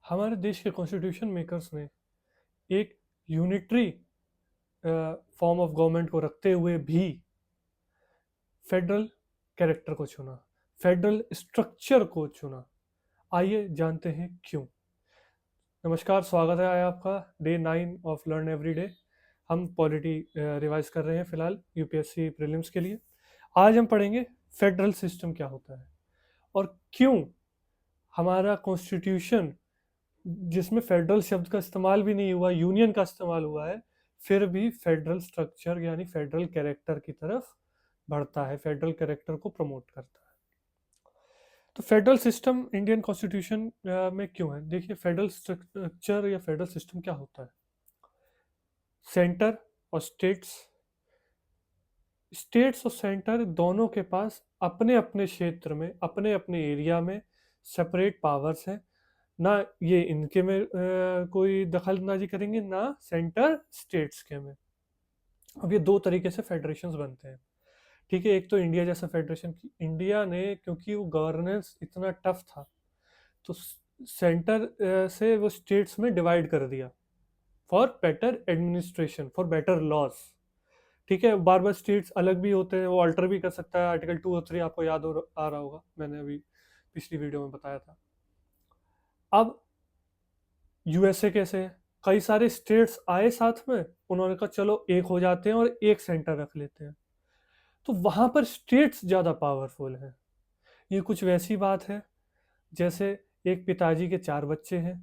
हमारे देश के कॉन्स्टिट्यूशन मेकर्स ने एक यूनिटरी फॉर्म ऑफ गवर्नमेंट को रखते हुए भी फेडरल कैरेक्टर को चुना, फेडरल स्ट्रक्चर को चुना। आइए जानते हैं क्यों। नमस्कार, स्वागत है आपका day 9 of learn every day. हम पॉलिटी रिवाइज कर रहे हैं फिलहाल यूपीएससी प्रीलिम्स के लिए। आज हम पढ़ेंगे फेडरल सिस्टम क्या होता है और क्यों हमारा कॉन्स्टिट्यूशन, जिसमें फेडरल शब्द का इस्तेमाल भी नहीं हुआ, यूनियन का इस्तेमाल हुआ है, फिर भी फेडरल स्ट्रक्चर यानी फेडरल कैरेक्टर की तरफ बढ़ता है, फेडरल कैरेक्टर को प्रमोट करता है। तो फेडरल सिस्टम इंडियन कॉन्स्टिट्यूशन में क्यों है? देखिए, फेडरल स्ट्रक्चर या फेडरल सिस्टम क्या होता है। सेंटर और स्टेट्स, स्टेट्स और सेंटर दोनों के पास अपने अपने क्षेत्र में, अपने अपने एरिया में सेपरेट पावर्स हैं। ना ये इनके में कोई दखल अंदाजी करेंगे, ना सेंटर स्टेट्स के में। अब ये दो तरीके से फेडरेशंस बनते हैं। ठीक है, एक तो इंडिया जैसा फेडरेशन, इंडिया ने क्योंकि वो गवर्नेंस इतना टफ था तो सेंटर से वो स्टेट्स में डिवाइड कर दिया for better administration, for better laws. ठीक है, बार बार स्टेट्स अलग भी होते हैं, वो अल्टर भी कर सकता है। आर्टिकल 2 और 3 आपको याद आ रहा होगा, मैंने अभी पिछली वीडियो में बताया था। अब यूएसए कैसे है, कई सारे स्टेट्स आए साथ में, उन्होंने कहा चलो एक हो जाते हैं और एक सेंटर रख लेते हैं। तो वहां पर स्टेट्स ज्यादा पावरफुल हैं। ये कुछ वैसी बात है जैसे एक पिताजी के 4 बच्चे हैं,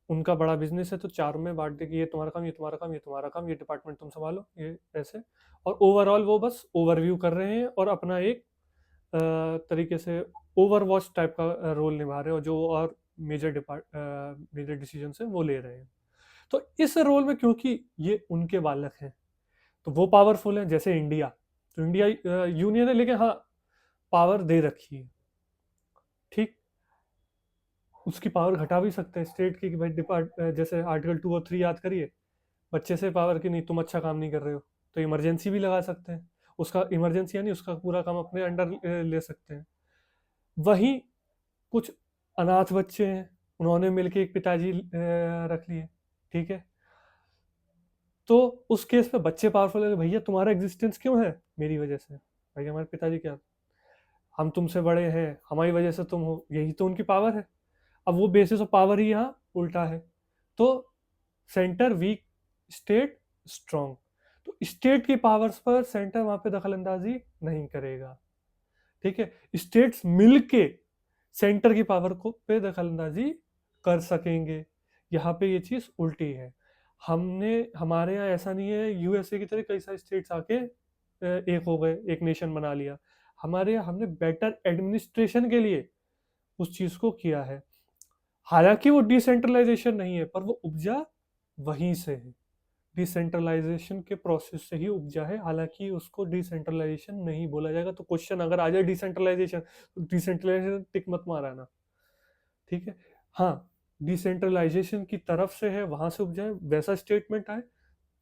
उनका बड़ा बिजनेस है, तो चारों में बांट दे कि ये तुम्हारा काम, ये तुम्हारा काम, ये तुम्हारा काम, ये डिपार्टमेंट तुम संभालो, ये ऐसे। और ओवरऑल वो बस ओवरव्यू कर रहे हैं और अपना एक तरीके से ओवरवॉच टाइप का रोल निभा रहे हैं, और जो और मेजर डिसीजन है वो ले रहे हैं। तो इस रोल में क्योंकि ये उनके बालक हैं तो वो पावरफुल हैं। जैसे इंडिया, तो इंडिया यूनियन है लेकिन हाँ, पावर दे रखी है। ठीक, उसकी पावर घटा भी सकते हैं स्टेट की कि भाई जैसे आर्टिकल 2 और 3 याद करिए, बच्चे से पावर की नहीं, तुम अच्छा काम नहीं कर रहे हो, तो इमरजेंसी भी लगा सकते हैं। उसका इमरजेंसी यानी उसका पूरा काम अपने अंडर ले सकते हैं। वहीं कुछ अनाथ बच्चे हैं, उन्होंने मिलके एक पिताजी रख लिए। ठीक है, तो उस केस में बच्चे पावरफुल है, भैया तुम्हारा एग्जिस्टेंस क्यों है? मेरी वजह से। भाई हमारे पिताजी क्या, हम तुमसे बड़े हैं, हमारी वजह से तुम हो, यही तो उनकी पावर है। अब वो बेसिस ऑफ पावर ही यहाँ उल्टा है। तो सेंटर वीक, स्टेट स्ट्रॉन्ग। तो स्टेट की पावर्स पर सेंटर वहां पे दखल अंदाजी नहीं करेगा। ठीक है, स्टेट्स मिलके सेंटर की पावर को पे दखल अंदाजी कर सकेंगे। यहाँ पे ये चीज उल्टी है। हमने, हमारे यहाँ ऐसा नहीं है यूएसए की तरह कई सारे स्टेट्स आके एक हो गए, एक नेशन बना लिया। हमारे यहाँ हमने बेटर एडमिनिस्ट्रेशन के लिए उस चीज को किया है। हालांकि वो डिसेंट्रलाइजेशन नहीं है, पर वो उपजा वहीं से है, डिसेंट्रलाइजेशन के प्रोसेस से ही उपजा है। हालांकि उसको डिसेंट्रलाइजेशन नहीं बोला जाएगा। तो क्वेश्चन अगर आ जाए डिसेंट्रलाइजेशन, तो डिसेंट्रलाइजेशन टिक मत माराना। ठीक है, हाँ, डिसेंट्रलाइजेशन की तरफ से है, वहां से उपजाए, वैसा स्टेटमेंट आए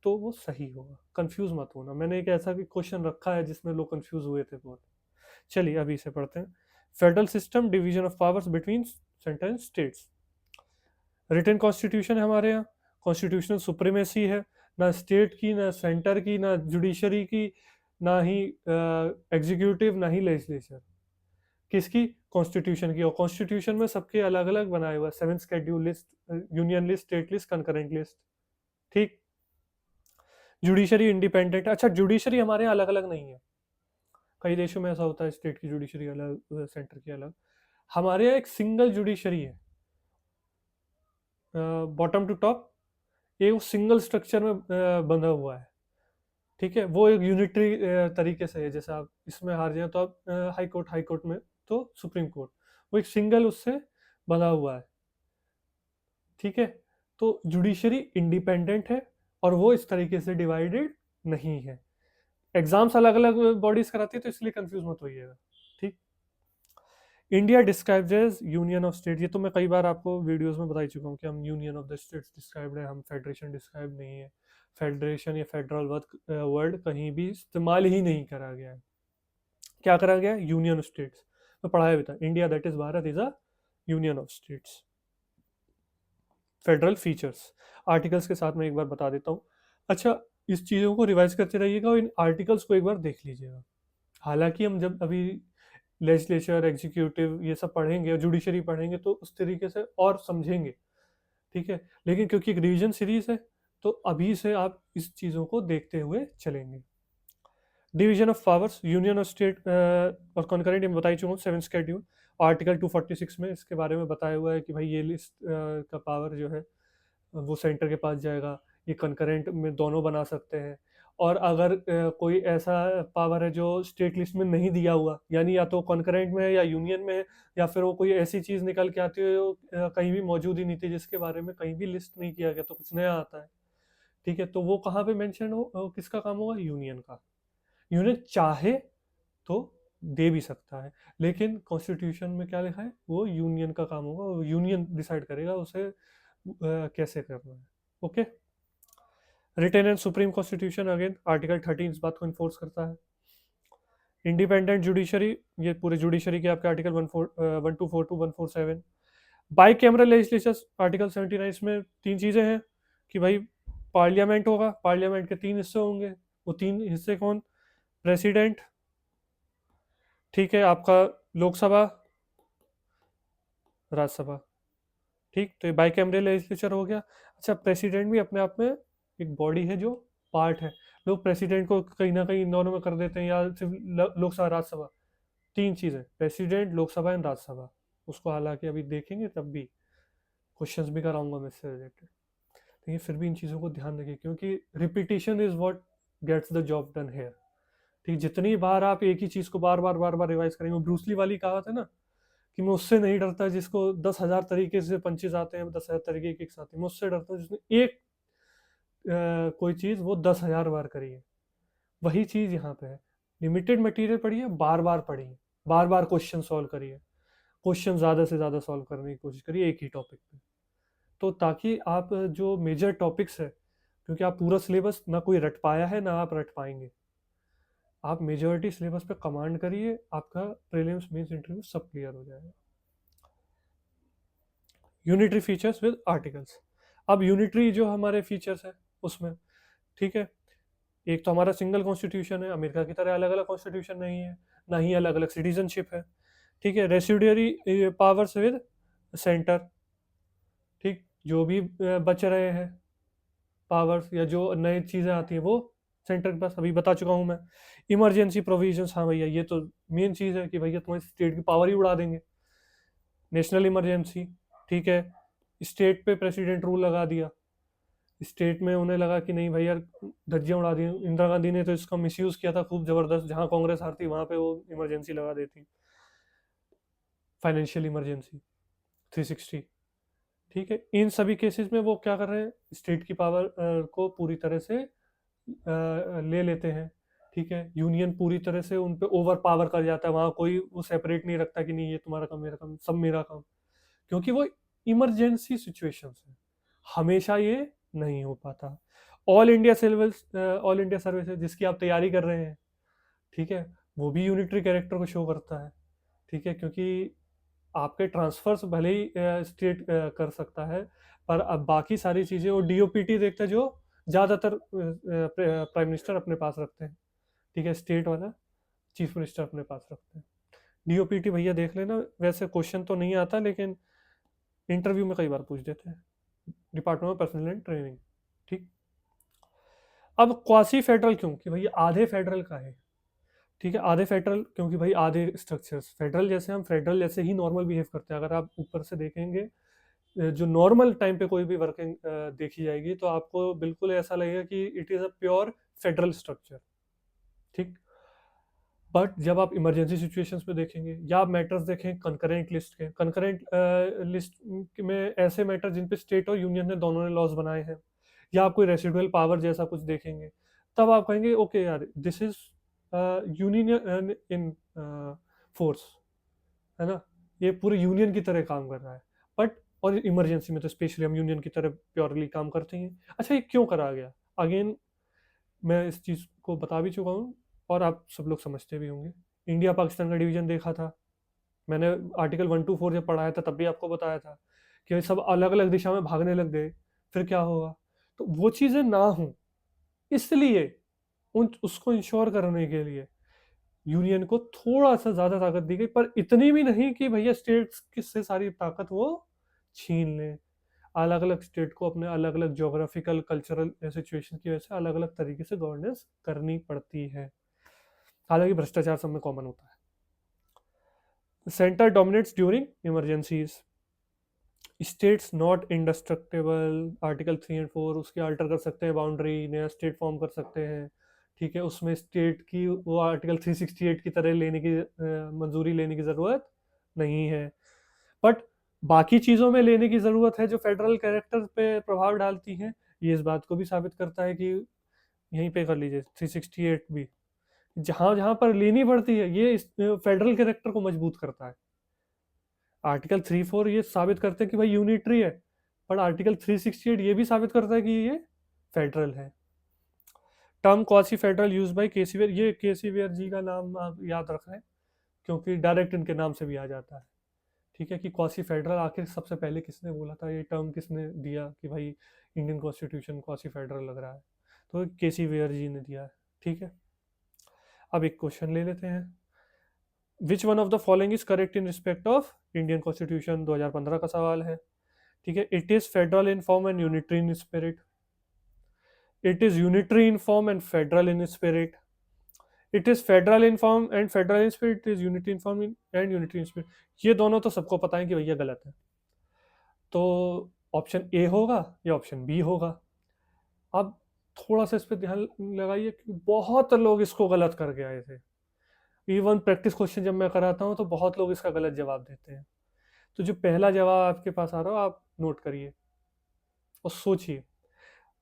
तो वो सही होगा। कंफ्यूज मत होना, मैंने एक ऐसा भी क्वेश्चन रखा है जिसमें लोग कंफ्यूज हुए थे बहुत। चलिए अभी इसे पढ़ते हैं। Federal system, division of powers between centre and states. Written constitution है हमारे यहाँ, कॉन्स्टिट्यूशनल सुप्रीमेसी है। ना स्टेट की, ना सेंटर की, ना जुडिशरी की, ना ही एग्जीक्यूटिव, ना ही लेजिस्लेचर। किसकी? कॉन्स्टिट्यूशन की। और कॉन्स्टिट्यूशन में सबके अलग अलग बनाए हुआ, 7 schedule list, union list, state list, concurrent list. ठीक, जुडिशरी इंडिपेंडेंट। अच्छा, जुडिशरी हमारे यहाँ अलग अलग नहीं है, कई देशों में ऐसा होता है स्टेट की जुडिशरी अलग, सेंटर की अलग। हमारे यहाँ एक सिंगल जुडिशरी है, बॉटम टू टॉप, ये वो सिंगल स्ट्रक्चर में बंधा हुआ है। ठीक है, वो एक यूनिटरी तरीके से है। जैसे आप इसमें हार जाए तो आप हाई कोर्ट, हाई कोर्ट में तो सुप्रीम कोर्ट, वो एक सिंगल उससे बंधा हुआ है। ठीक है, तो जुडिशरी इंडिपेंडेंट है और वो इस तरीके से डिवाइडेड नहीं है। एग्जाम्स अलग अलग बॉडीज कराती है तो इसलिए कंफ्यूज मत होइएगा। ठीक, India described as union of state, ये तो मैं कई बार आपको वीडियोस में बता ही चुका हूँ कि हम union of the states described है, हम फेडरेशन डिस्क्राइब नहीं है। फेडरेशन या फेडरल वर्ड कहीं भी इस्तेमाल ही नहीं करा गया है। क्या करा गया? Union of states. मैं पढ़ाया भी था, India that is Bharat is a union of states. Federal features. Articles के साथ मैं एक बार बता देता हूँ। अच्छा, इस चीज़ों को रिवाइज करते रहिएगा और इन आर्टिकल्स को एक बार देख लीजिएगा। हालांकि हम जब अभी लेजिस्लेचर, एग्जीक्यूटिव ये सब पढ़ेंगे और जुडिशरी पढ़ेंगे तो उस तरीके से और समझेंगे, ठीक है। लेकिन क्योंकि एक रिवीजन सीरीज है तो अभी से आप इस चीज़ों को देखते हुए चलेंगे। डिवीजन ऑफ पावर्स, यूनियन और स्टेट और कॉन्करेंट में बता ही चुका हूँ, 7 शेड्यूल। आर्टिकल 246 में इसके बारे में बताया हुआ है कि भाई ये लिस्ट का पावर जो है वो सेंटर के पास जाएगा। ये कंकरेंट में दोनों बना सकते हैं। और अगर कोई ऐसा पावर है जो स्टेट लिस्ट में नहीं दिया हुआ, यानी या तो कंकरेंट में है या यूनियन में है, या फिर वो कोई ऐसी चीज़ निकल के आती है जो कहीं भी मौजूद ही नहीं थी, जिसके बारे में कहीं भी लिस्ट नहीं किया गया, तो कुछ नया आता है, ठीक है। तो वो कहाँ पे मेंशन हो, किसका काम होगा, यूनियन का। यूनियन चाहे तो दे भी सकता है, लेकिन कॉन्स्टिट्यूशन में क्या लिखा है, वो यूनियन का काम होगा, वो यूनियन डिसाइड करेगा उसे कैसे करना है। Okay. Written and supreme constitution, again article 13 इस बात को इन्फोर्स करता है। इंडिपेंडेंट जुडिशरी, ये पूरे जुडिशरी के आपके article 1242 to 147। Bicameral legislature, article 79, इसमें तीन चीज़ें हैं कि भाई पार्लियामेंट होगा, पार्लियामेंट के तीन हिस्से होंगे। वो तीन हिस्से कौन, प्रेसिडेंट, ठीक है, आपका लोकसभा, राज्यसभा, ठीक। तो ये बाई कैमरल लेजिस्लेचर हो गया। अच्छा, प्रेसिडेंट भी अपने आप में एक बॉडी है जो पार्ट है। लोग प्रेसिडेंट को कहीं ना कहीं इन दोनों में कर देते हैं, या सिर्फ लोकसभा राज्यसभा। तीन चीज़ें, प्रेसिडेंट, लोकसभा एंड राज्यसभा। उसको हालांकि अभी देखेंगे, तब भी क्वेश्चंस भी कराऊंगा मैं इससे रिलेटेड। लेकिन फिर भी इन चीज़ों को ध्यान रखिए, क्योंकि repetition is what gets the job done here, ठीक। जितनी बार आप एक ही चीज़ को बार बार रिवाइज करेंगे, ब्रूसली वाली कहावत है ना कि मैं उससे नहीं डरता जिसको 10,000 तरीके से पंचेज आते हैं, 10,000 तरीके के आते हैं। मैं उससे डरता हूँ जिसने एक कोई चीज़ वो 10,000 बार करी है। वही चीज़ यहाँ पे है। लिमिटेड मटेरियल पढ़िए, बार बार पढ़िए, बार बार क्वेश्चन सॉल्व करिए, क्वेश्चन ज़्यादा से ज़्यादा सॉल्व करने की कोशिश करिए एक ही टॉपिक पे। तो ताकि आप जो मेजर टॉपिक्स है, क्योंकि आप पूरा सिलेबस ना कोई रट पाया है ना आप रट पाएंगे, आप मेजोरिटी सिलेबस पे कमांड करिए, आपका प्रीलिम्स मेंस इंटरव्यू सब क्लियर हो जाएगा। Unitary features with articles. अब यूनिटरी जो हमारे फीचर्स है उसमें, ठीक है, एक तो हमारा सिंगल कॉन्स्टिट्यूशन है, अमेरिका की तरह अलग अलग कॉन्स्टिट्यूशन नहीं है, ना ही अलग अलग सिटीजनशिप है, ठीक है। रेसिड्यूरी पावर्स विद सेंटर, ठीक, जो भी बच रहे हैं पावर्स या जो नई चीज़ें आती हैं वो सेंटर के पास, अभी बता चुका हूँ मैं। इमरजेंसी प्रोविजंस, हाँ भैया ये तो मेन चीज़ है कि भैया तुम्हारी स्टेट की पावर ही उड़ा देंगे। नेशनल इमरजेंसी, ठीक है, स्टेट पे प्रेसिडेंट रूल लगा दिया, स्टेट में उन्हें लगा कि नहीं भैया धज्जियां उड़ा दी। इंदिरा गांधी ने तो इसका मिसयूज किया था खूब जबरदस्त, जहां कांग्रेस हारती वहां पे वो इमरजेंसी लगा देती, फाइनेंशियल इमरजेंसी 360, ठीक है। इन सभी केसेस में वो क्या कर रहे हैं, स्टेट की पावर को पूरी तरह से ले लेते हैं, ठीक है। यूनियन पूरी तरह से उन पे ओवर पावर कर जाता है, वहाँ कोई वो सेपरेट नहीं रखता कि नहीं ये तुम्हारा काम मेरा काम सब मेरा काम, क्योंकि वो इमरजेंसी सिचुएशंस है, हमेशा ये नहीं हो पाता। All India civil, all India service जिसकी आप तैयारी कर रहे हैं, ठीक है, वो भी यूनिटरी कैरेक्टर को शो करता है, ठीक है। क्योंकि आपके ट्रांसफर्स भले ही स्टेट कर सकता है, पर अब बाकी सारी चीज़ें वो डीओपीटी देखता है, जो ज़्यादातर प्राइम मिनिस्टर अपने पास रखते हैं, ठीक है। स्टेट वाला चीफ मिनिस्टर अपने पास रखते हैं। डीओपीटी भैया देख लेना, वैसे क्वेश्चन तो नहीं आता लेकिन इंटरव्यू में कई बार पूछ देते हैं, department of personal and training, ठीक। अब क्वासी फेडरल क्यों, कि भैया आधे फेडरल का है, ठीक है। आधे फेडरल क्योंकि भाई आधे स्ट्रक्चर्स फेडरल जैसे, हम फेडरल जैसे ही नॉर्मल बिहेव करते हैं। अगर आप ऊपर से देखेंगे जो नॉर्मल टाइम पे कोई भी वर्किंग देखी जाएगी तो आपको बिल्कुल ऐसा लगेगा कि it is a pure federal structure, ठीक। बट जब आप इमरजेंसी सिचुएशंस में देखेंगे या आप मैटर्स देखें कंकरेंट लिस्ट के, कंकरेंट लिस्ट में ऐसे मैटर जिन पे स्टेट और यूनियन ने दोनों ने लॉज बनाए हैं, या आप कोई रेसिडुअल पावर जैसा कुछ देखेंगे, तब आप कहेंगे ओके यार this is union in force, है ना, ये पूरे यूनियन की तरह काम कर रहा है। बट और इमरजेंसी में तो स्पेशली हम यूनियन की तरह प्योरली काम करते हैं। अच्छा, ये क्यों करा गया, अगेन मैं इस चीज़ को बता भी चुका हूँ और आप सब लोग समझते भी होंगे। इंडिया पाकिस्तान का डिवीजन देखा था मैंने, आर्टिकल 124 जब पढ़ाया था तब भी आपको बताया था कि सब अलग अलग दिशा में भागने लग गए, फिर क्या होगा? तो वो चीज़ें ना हो, इसलिए उन उसको इंश्योर करने के लिए यूनियन को थोड़ा सा ज्यादा ताकत दी गई, पर इतनी भी नहीं कि भैया स्टेट्स से सारी ताकत वो छीन ले। अलग अलग स्टेट को अपने अलग अलग ज्योग्राफिकल कल्चरल सिचुएशन की वजह से अलग अलग तरीके से गवर्नेंस करनी पड़ती है, हालांकि भ्रष्टाचार सब में कॉमन होता है। Centre dominates during emergencies. States not indestructible, article 3 और 4 उसके अल्टर कर सकते हैं, बाउंड्री नया स्टेट फॉर्म कर सकते हैं, ठीक है। उसमें स्टेट की वो आर्टिकल 368 की तरह लेने की मंजूरी लेने की ज़रूरत नहीं है, बट बाकी चीज़ों में लेने की ज़रूरत है जो फेडरल कैरेक्टर पे प्रभाव डालती हैं। ये इस बात को भी साबित करता है कि यहीं पे कर लीजिए 368 भी, जहाँ जहाँ पर लेनी पड़ती है ये इस फेडरल कैरेक्टर को मजबूत करता है। आर्टिकल 3 4 ये साबित करते हैं कि भाई यूनिटरी है, पर आर्टिकल 368 ये भी साबित करता है कि ये फेडरल है। Term quasi federal use by K C Wheare, ये केसीवेयर जी का नाम आप याद रख रहे हैं क्योंकि डायरेक्ट इनके नाम से भी आ जाता है, ठीक है। कि क्वासी फेडरल आखिर सबसे पहले किसने बोला था, ये टर्म किसने दिया कि भाई इंडियन कॉन्स्टिट्यूशन क्वासी फेडरल लग रहा है, तो केसीवेयर जी ने दिया है, ठीक है। अब एक क्वेश्चन ले लेते हैं। Which one of the following is correct in respect of Indian constitution, 2015 का सवाल है, ठीक है। It is federal in form and unitary in spirit, it is unitary in form and federal in spirit, it is federal in form and federal in spirit, it is unity in form and unity in spirit. ये दोनों तो सबको पता है कि भैया गलत है, तो ऑप्शन ए होगा या ऑप्शन बी होगा। अब थोड़ा सा इस पर ध्यान लगाइए कि बहुत लोग इसको गलत करके आए थे, इवन प्रैक्टिस क्वेश्चन जब मैं कराता हूँ तो बहुत लोग इसका गलत जवाब देते हैं। तो जो पहला जवाब आपके पास आ रहा हो आप नोट करिए और सोचिए।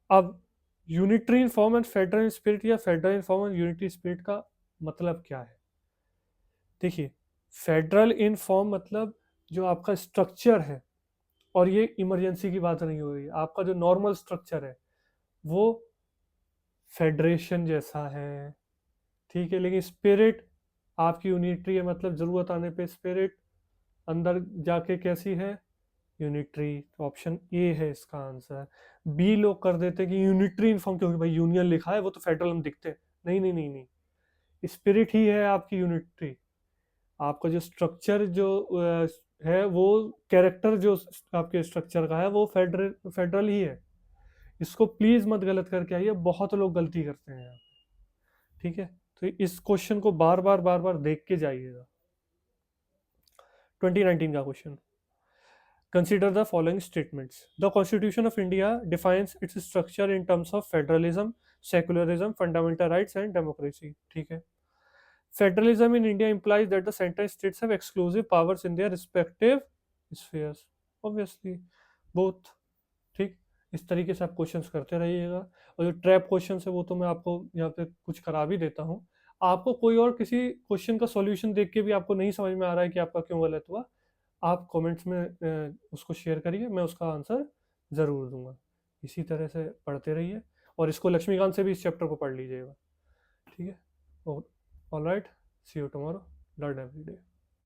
अब unitary in form and federal in spirit या federal in form and unity spirit का मतलब क्या है? देखिए, फेडरल इन फॉर्म मतलब जो आपका स्ट्रक्चर है, और ये इमरजेंसी की बात नहीं हो रही है, आपका जो नॉर्मल स्ट्रक्चर है वो फेडरेशन जैसा है, ठीक है। लेकिन स्पिरिट आपकी यूनिटरी है, मतलब जरूरत आने पे स्पिरिट अंदर जाके कैसी है, यूनिटरी। तो ऑप्शन ए है इसका आंसर। बी लोग कर देते कि यूनिटरी इनफॉर्म, क्योंकि भाई यूनियन लिखा है वो तो फेडरल में दिखते हैं। नहीं नहीं नहीं नहीं, स्पिरिट ही है आपकी यूनिटरी। आपका जो स्ट्रक्चर जो है वो कैरेक्टर जो आपके स्ट्रक्चर का है वो फेडरल फेडरल ही है। इसको प्लीज मत गलत करके आइए, बहुत लोग गलती करते हैं यहाँ पे, ठीक है। तो इस क्वेश्चन को बार बार देख के जाइएगा। 2019 का question. Consider the following statements. The Constitution of India defines its structure in terms of federalism, secularism, fundamental rights, and democracy. ठीक है। Federalism in India implies that the central states have exclusive powers in their respective spheres. Obviously, both. ठीक। इस तरीके से आप questions करते रहिएगा, और जो ट्रैप क्वेश्चन है वो तो मैं आपको यहाँ पे कुछ करा भी देता हूँ। आपको कोई और किसी क्वेश्चन का सॉल्यूशन देख के भी आपको नहीं समझ में आ रहा है कि आपका क्यों गलत हुआ, आप कमेंट्स में उसको शेयर करिए, मैं उसका आंसर ज़रूर दूंगा। इसी तरह से पढ़ते रहिए, और इसको लक्ष्मीकांत से भी इस चैप्टर को पढ़ लीजिएगा, ठीक है। All right, see you tomorrow, learn every day.